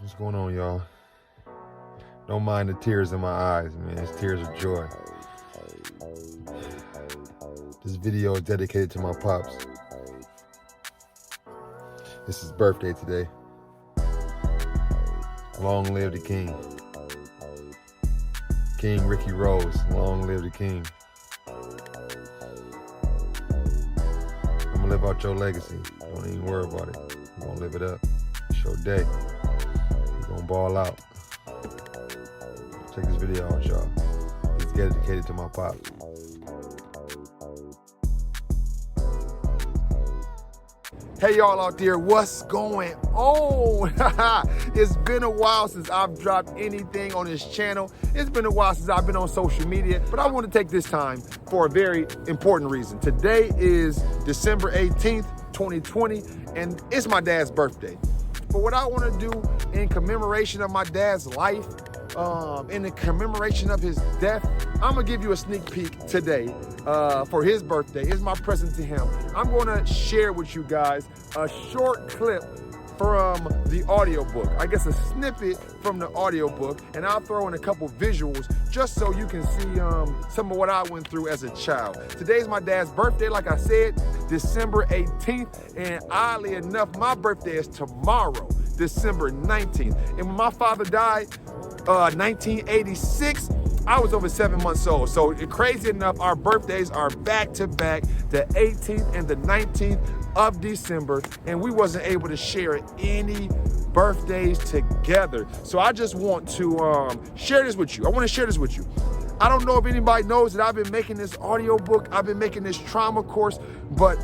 What's going on, y'all? Don't mind the tears in my eyes, man. It's tears of joy. This video is dedicated to my pops. It's his birthday today. Long live the king. King Ricky Rose. Long live the king. I'm gonna live out your legacy. Don't even worry about it. I'm gonna live it up. It's your day. We're gonna ball out. Check this video out, y'all. It's dedicated to my pops. Hey y'all out there, what's going on? It's been a while since I've dropped anything on this channel. It's been a while since I've been on social media, but I want to take this time for a very important reason. Today is December 18th, 2020, and it's my dad's birthday. But what I want to do in commemoration of my dad's life, in the commemoration of his death, I'm gonna give you a sneak peek today for his birthday. It's my present to him. I'm gonna share with you guys a short clip from the audiobook. I guess a snippet from the audiobook, and I'll throw in a couple visuals just so you can see some of what I went through as a child. Today's my dad's birthday, like I said, December 18th, and oddly enough, my birthday is tomorrow, December 19th. And when my father died, 1986, I was over 7 months old. So crazy enough, our birthdays are back to back, the 18th and the 19th of December, and we wasn't able to share any birthdays together. So I just want to share this with you. I want to share this with you. I don't know if anybody knows that I've been making this audiobook, I've been making this trauma course, but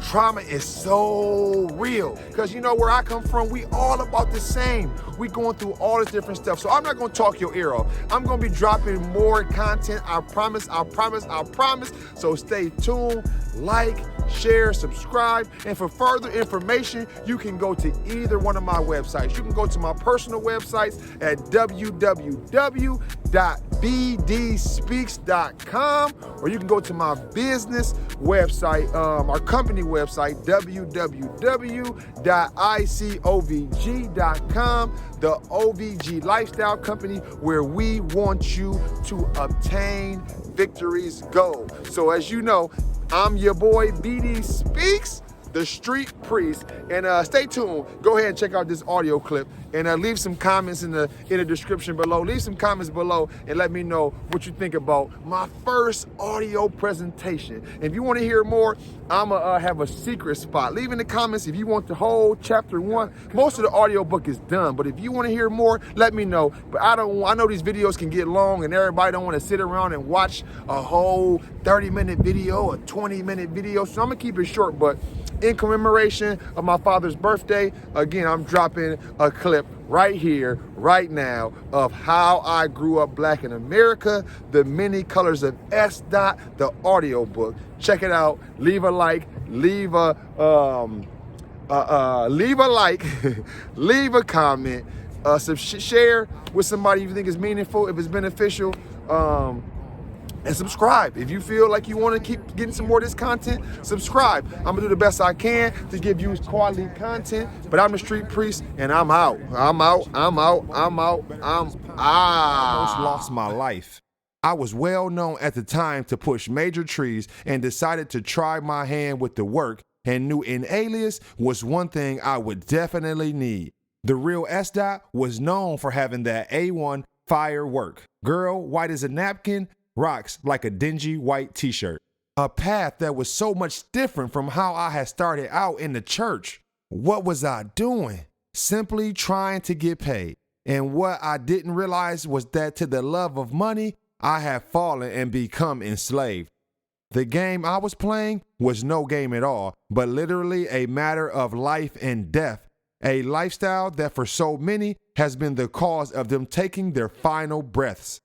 trauma is so real, because you know where I come from, we all about the same. We going through all this different stuff. So I'm not gonna talk your ear off. I'm gonna be dropping more content. I promise, I promise, I promise. So stay tuned, like, share, subscribe. And for further information, you can go to either one of my websites. You can go to my personal websites at www.bdspeaks.com, or you can go to my business website, our company website, www.icovg.com, the OVG Lifestyle Company, where we want you to obtain victories go. So as you know, I'm your boy BD Speaks, the Street Priest, and stay tuned. Go ahead and check out this audio clip, and leave some comments in the description below. Leave some comments below and let me know what you think about my first audio presentation. And if you want to hear more, I'm gonna have a secret spot. Leave in the comments if you want the whole chapter 1. Most of the audiobook is done, but if you want to hear more, let me know. But I know these videos can get long, and everybody don't want to sit around and watch a whole 30-minute video, a 20-minute video. So I'm gonna keep it short, but in commemoration of my father's birthday, again, I'm dropping a clip right here, right now, of how I grew up black in America, the many colors of S. the audiobook. Check it out. Leave a like. Leave a like. Leave a comment. Share with somebody you think is meaningful, if it's beneficial. And subscribe. If you feel like you want to keep getting some more of this content, subscribe. I'm gonna do the best I can to give you quality content, but I'm the Street Priest, and I'm out. I'm out. Almost Lost my life. I was well known at the time to push major trees, and decided to try my hand with the work, and knew an alias was one thing I would definitely need. The real S. was known for having that A1 firework. Girl, white as a napkin, rocks like a dingy white t-shirt. A path that was so much different from how I had started out in the church. What was I doing? Simply trying to get paid. And what I didn't realize was that to the love of money, I had fallen and become enslaved. The game I was playing was no game at all, but literally a matter of life and death. A lifestyle that for so many has been the cause of them taking their final breaths.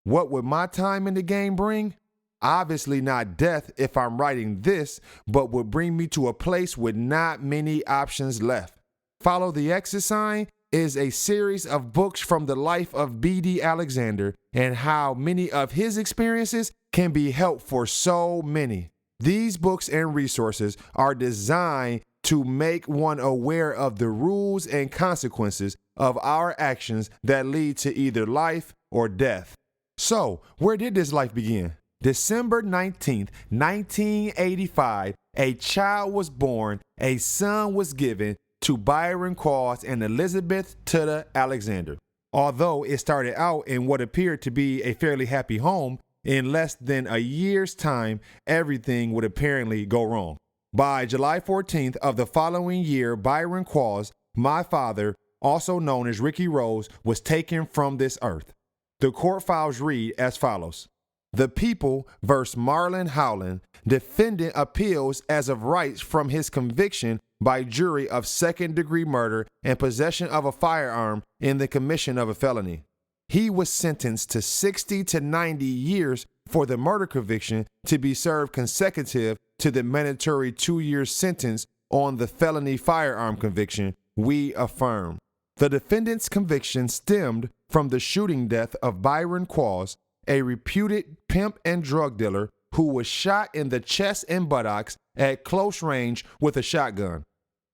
What would my time in the game bring? Obviously not death if I'm writing this, but would bring me to a place with not many options left. Follow the Exit Sign is a series of books from the life of B.D. Alexander and how many of his experiences can be help for so many. These books and resources are designed to make one aware of the rules and consequences of our actions that lead to either life or death. So, where did this life begin? December 19th, 1985, a child was born, a son was given to Byron Qualls and Elizabeth Tudor Alexander. Although it started out in what appeared to be a fairly happy home, in less than a year's time, everything would apparently go wrong. By July 14th of the following year, Byron Qualls, my father, also known as Ricky Rose, was taken from this earth. The court files read as follows. The People vs. Marlon Howland, defendant appeals as of rights from his conviction by jury of second-degree murder and possession of a firearm in the commission of a felony. He was sentenced to 60 to 90 years for the murder conviction to be served consecutive to the mandatory 2-year sentence on the felony firearm conviction. We affirm. The defendant's conviction stemmed from the shooting death of Byron Qualls, a reputed pimp and drug dealer who was shot in the chest and buttocks at close range with a shotgun.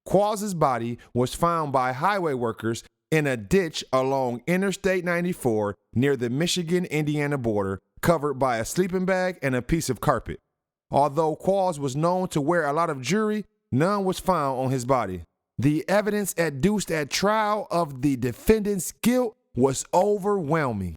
Qualls' body was found by highway workers in a ditch along Interstate 94 near the Michigan-Indiana border, covered by a sleeping bag and a piece of carpet. Although Qualls was known to wear a lot of jewelry, none was found on his body. The evidence adduced at trial of the defendant's guilt was overwhelming.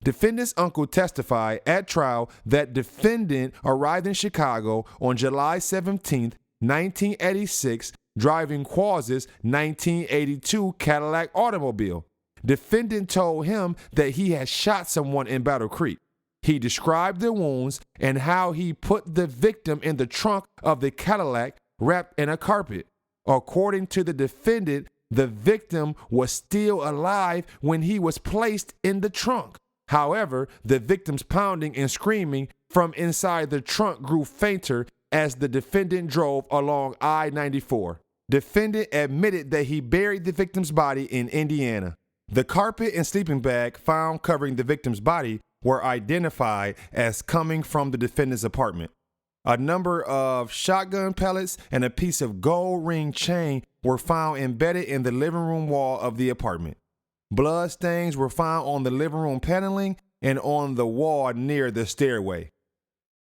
Defendant's uncle testified at trial that defendant arrived in Chicago on July 17, 1986, driving Qualls' 1982 Cadillac automobile. Defendant told him that he had shot someone in Battle Creek. He described the wounds and how he put the victim in the trunk of the Cadillac wrapped in a carpet. According to the defendant, the victim was still alive when he was placed in the trunk. However, the victim's pounding and screaming from inside the trunk grew fainter as the defendant drove along I-94. Defendant admitted that he buried the victim's body in Indiana. The carpet and sleeping bag found covering the victim's body were identified as coming from the defendant's apartment. A number of shotgun pellets and a piece of gold ring chain were found embedded in the living room wall of the apartment. Blood stains were found on the living room paneling and on the wall near the stairway.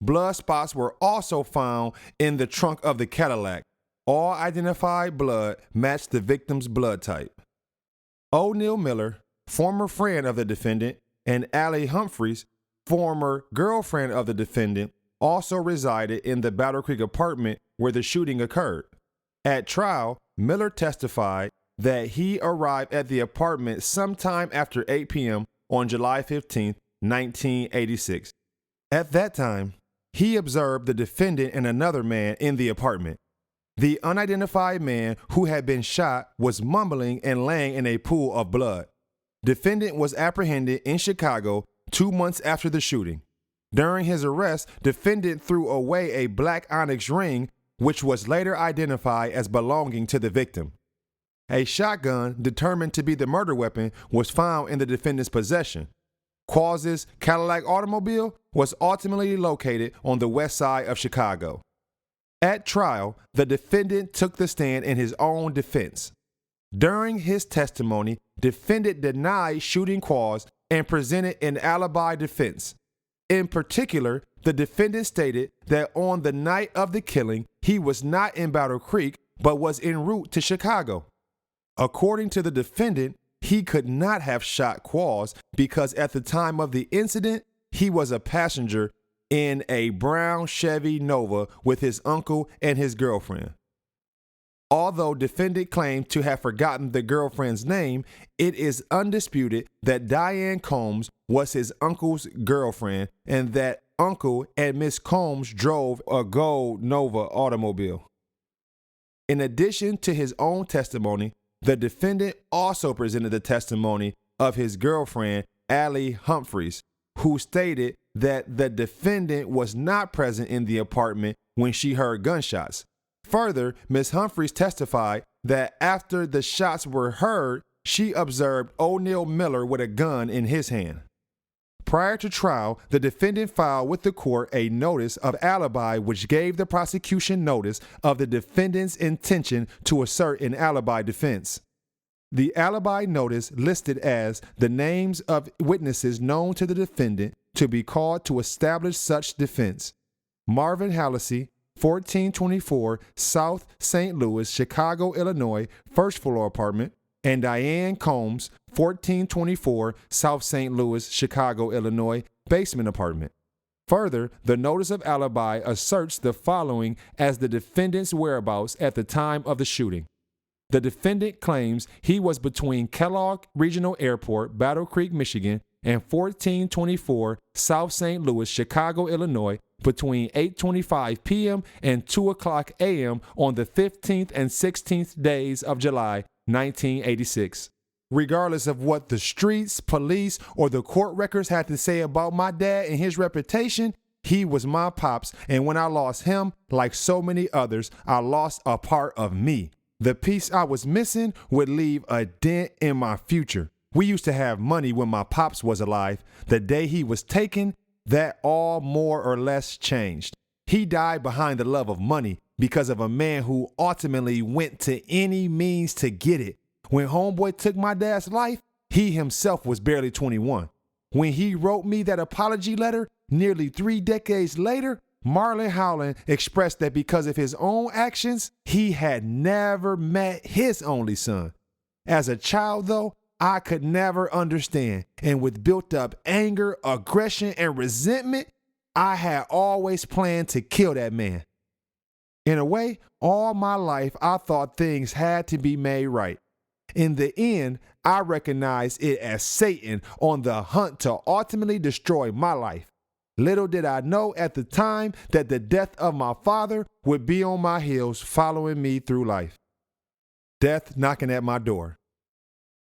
Blood spots were also found in the trunk of the Cadillac. All identified blood matched the victim's blood type. O'Neal Miller, former friend of the defendant, and Allie Humphreys, former girlfriend of the defendant, also resided in the Battle Creek apartment where the shooting occurred. At trial, Miller testified that he arrived at the apartment sometime after 8 p.m. on July 15, 1986. At that time, he observed the defendant and another man in the apartment. The unidentified man who had been shot was mumbling and laying in a pool of blood. Defendant was apprehended in Chicago 2 months after the shooting. During his arrest, defendant threw away a black onyx ring, which was later identified as belonging to the victim. A shotgun, determined to be the murder weapon, was found in the defendant's possession. Qualls' Cadillac automobile was ultimately located on the west side of Chicago. At trial, the defendant took the stand in his own defense. During his testimony, defendant denied shooting Qualls and presented an alibi defense. In particular, the defendant stated that on the night of the killing, he was not in Battle Creek, but was en route to Chicago. According to the defendant, he could not have shot Qualls because at the time of the incident, he was a passenger in a brown Chevy Nova with his uncle and his girlfriend. Although defendant claimed to have forgotten the girlfriend's name, it is undisputed that Diane Combs was his uncle's girlfriend and that uncle and Miss Combs drove a gold Nova automobile. In addition to his own testimony, the defendant also presented the testimony of his girlfriend, Allie Humphreys, who stated that the defendant was not present in the apartment when she heard gunshots. Further, Ms. Humphreys testified that after the shots were heard, she observed O'Neal Miller with a gun in his hand. Prior to trial, the defendant filed with the court a notice of alibi which gave the prosecution notice of the defendant's intention to assert an alibi defense. The alibi notice listed as the names of witnesses known to the defendant to be called to establish such defense: Marvin Hallisey, 1424 South St. Louis, Chicago, Illinois, first floor apartment, and Diane Combs, 1424 South St. Louis, Chicago, Illinois, basement apartment. Further, the notice of alibi asserts the following as the defendant's whereabouts at the time of the shooting. The defendant claims he was between Kellogg Regional Airport, Battle Creek, Michigan, and 1424 South St. Louis, Chicago, Illinois, between 8:25 p.m. and 2 o'clock a.m. on the 15th and 16th days of July, 1986. Regardless of what the streets, police, or the court records had to say about my dad and his reputation, he was my pops, and when I lost him, like so many others, I lost a part of me. The piece I was missing would leave a dent in my future. We used to have money when my pops was alive. The day he was taken, that all more or less changed. He died behind the love of money because of a man who ultimately went to any means to get it. When homeboy took my dad's life, he himself was barely 21. When he wrote me that apology letter nearly 3 decades later, Marlon Howland expressed that because of his own actions, he had never met his only son. As a child, though, I could never understand, and with built up anger, aggression, and resentment, I had always planned to kill that man. In a way, all my life, I thought things had to be made right. In the end, I recognized it as Satan on the hunt to ultimately destroy my life. Little did I know at the time that the death of my father would be on my heels following me through life. Death knocking at my door.